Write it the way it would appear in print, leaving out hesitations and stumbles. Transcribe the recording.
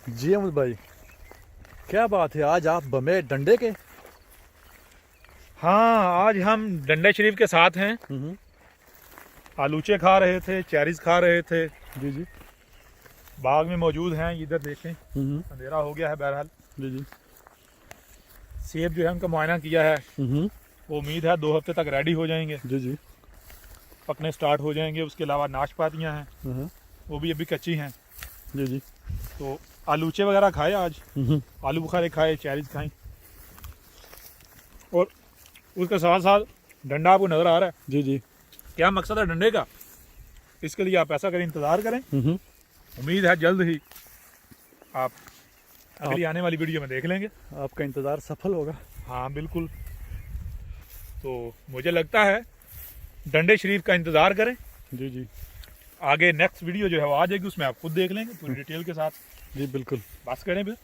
जी अहमद भाई, क्या बात है, आज आप बमे डंडे के। हाँ, आज हम डंडे शरीफ के साथ हैं। आलूचे खा रहे थे, चेरीज खा रहे थे, जी जी। बाग में मौजूद हैं। इधर देखें, हम्म। अंधेरा हो गया है। बहरहाल जी जी। सेब जो है उनका मुआयना किया है। वो उम्मीद है 2 हफ्ते तक रेडी हो जाएंगे, जी जी। पकने स्टार्ट हो जाएंगे। उसके अलावा नाशपातियाँ हैं, वो भी अभी कच्ची हैं। जी जी। तो आलूचे वगैरह खाए आज, आलू बुखारे खाए, चेरीज खाई, और उसके साथ साथ डंडा आपको नज़र आ रहा है। जी जी। क्या मकसद है डंडे का, इसके लिए आप ऐसा करें, इंतज़ार करें। उम्मीद है जल्द ही आप अगली आने वाली वीडियो में देख लेंगे। आपका इंतज़ार सफल होगा। हाँ बिल्कुल। तो मुझे लगता है डंडे शरीफ का इंतज़ार करें। जी जी। आगे नेक्स्ट वीडियो जो है वो आ जाएगी, उसमें आप खुद देख लेंगे पूरी डिटेल के साथ। जी बिल्कुल। बस करें फिर।